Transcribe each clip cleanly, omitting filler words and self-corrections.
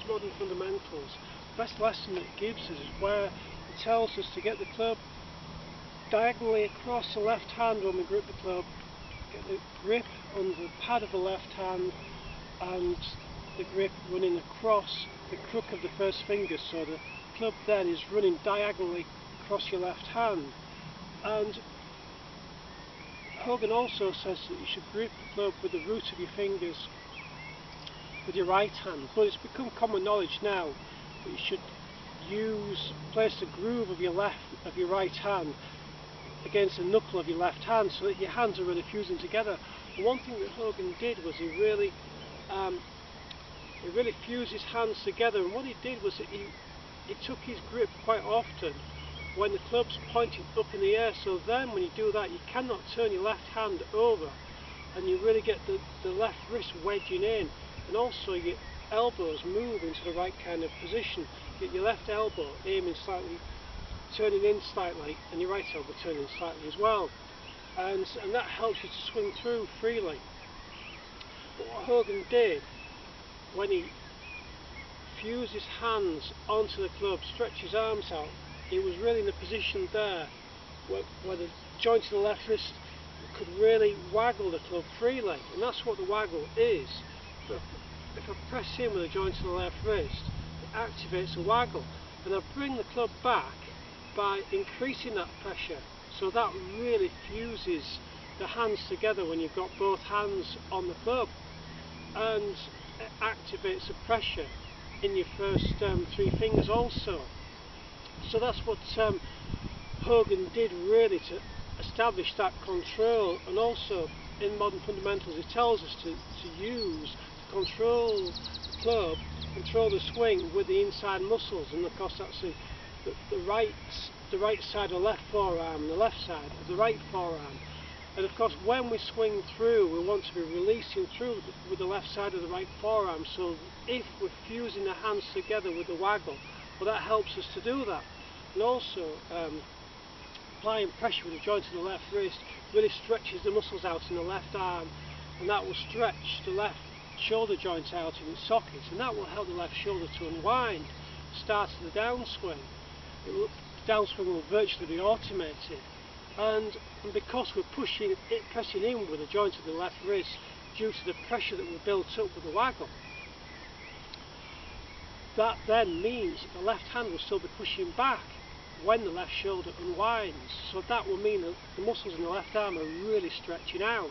modern fundamentals, the best lesson it gives us is where it tells us to get the club diagonally across the left hand when we grip the club, get the grip on the pad of the left hand and the grip running across the crook of the first finger, so the club then is running diagonally across your left hand. And Hogan also says that you should grip the club with the root of your fingers with your right hand, but it's become common knowledge now that you should place the groove of your right hand against the knuckle of your left hand, so that your hands are really fusing together. And one thing that Hogan did was he really fused his hands together, and what he did was that he took his grip quite often when the club's pointing up in the air, so then when you do that you cannot turn your left hand over and you really get the left wrist wedging in, and also your elbows move into the right kind of position. Get your left elbow aiming slightly, turning in slightly, and your right elbow turning slightly as well, and that helps you to swing through freely. But what Hogan did when he fused his hands onto the club, stretched his arms out, he was really in a position there where the joint of the left wrist could really waggle the club freely, and that's what the waggle is. If I press in with the joint of the left wrist, it activates the waggle, and I bring the club back by increasing that pressure, so that really fuses the hands together when you've got both hands on the club, and it activates the pressure in your first three fingers also. So that's what Hogan did really to establish that control, and also in modern fundamentals it tells us to control the club, control the swing with the inside muscles, and of course that's the right side of the left forearm and the left side of the right forearm. And of course when we swing through we want to be releasing through with the left side of the right forearm, so if we're fusing the hands together with the waggle, well, that helps us to do that. And also applying pressure with the joint of the left wrist really stretches the muscles out in the left arm, and that will stretch the left shoulder joint out in its socket, and that will help the left shoulder to unwind. Start of the downswing. The downswing will virtually be automated, and because we're pressing in with the joint of the left wrist due to the pressure that we built up with the waggle, that then means that the left hand will still be pushing back when the left shoulder unwinds, so that will mean that the muscles in the left arm are really stretching out.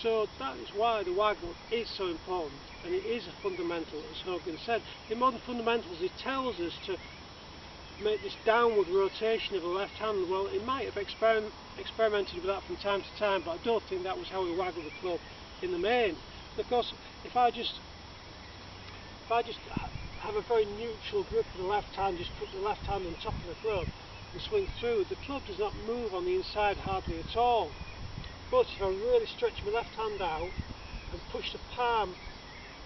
So that is why the waggle is so important, and it is a fundamental, as Hogan said. In modern fundamentals it tells us to make this downward rotation of the left hand. Well, it might have experimented with that from time to time, but I don't think that was how we waggle the club in the main. And of course, if I just have a very neutral grip with the left hand, just put the left hand on top of the club and swing through, the club does not move on the inside hardly at all. But if I really stretch my left hand out and push the palm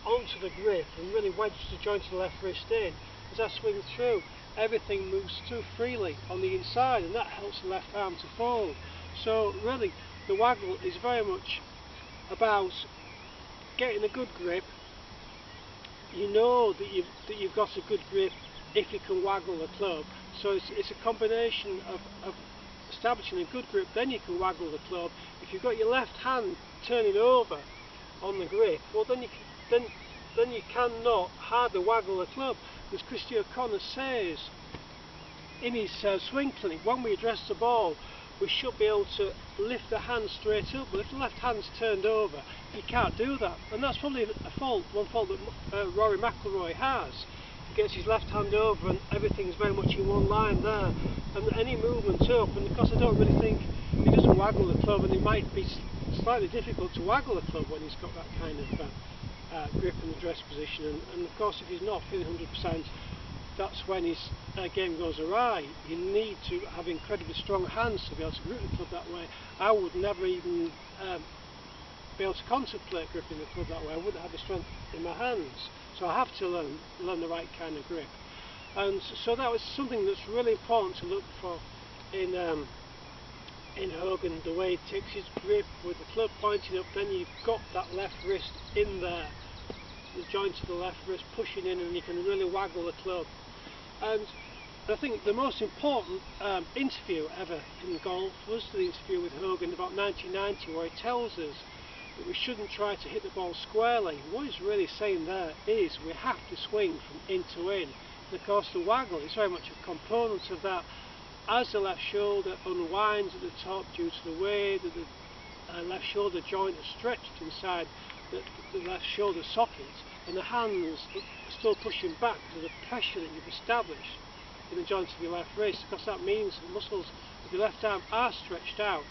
onto the grip and really wedge the joint of the left wrist in, as I swing through, everything moves through freely on the inside, and that helps the left arm to fold. So really the waggle is very much about getting a good grip. You know that you've got a good grip if you can waggle the club. So it's a combination of establishing a good grip, then you can waggle the club. If you've got your left hand turning over on the grip, well then you cannot hardly waggle the club. As Christy O'Connor says in his swing clinic, when we address the ball we should be able to lift the hand straight up, but if the left hand's turned over you can't do that, and that's probably one fault that Rory McIlroy has. He gets his left hand over and everything's very much in one line there, and any movement up, and of course I don't really think he doesn't waggle the club, and it might be slightly difficult to waggle the club when he's got that kind of grip in the dress position, and of course if he's not feeling 100%, that's when his game goes awry. You need to have incredibly strong hands to be able to grip the club that way. I would never even be able to contemplate gripping the club that way. I wouldn't have the strength in my hands, so I have to learn the right kind of grip. And so that was something that's really important to look for in Hogan, the way he takes his grip with the club pointing up, then you've got that left wrist in there the joint of the left wrist, pushing in, and you can really waggle the club. And I think the most important interview ever in golf was the interview with Hogan about 1990, where he tells us that we shouldn't try to hit the ball squarely. What he's really saying there is we have to swing from in to in. And of course the waggle is very much a component of that. As the left shoulder unwinds at the top due to the way that the left shoulder joint is stretched inside the left shoulder socket, and the hands are still pushing back to the pressure that you've established in the joint of your left wrist, because that means the muscles of your left arm are stretched out,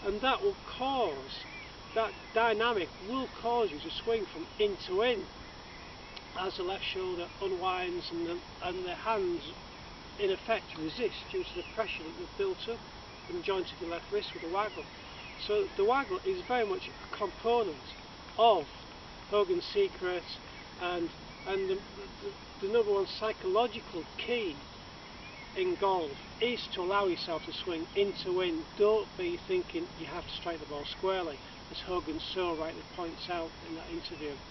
and that will cause, that dynamic will cause you to swing from in to in as the left shoulder unwinds and the hands in effect resist due to the pressure that they've built up in the joint of your left wrist with the waggle. So the waggle is very much a component of Hogan's secret, and the number one psychological key in golf is to allow yourself to swing in to in. Don't be thinking you have to strike the ball squarely, as Hogan so rightly points out in that interview.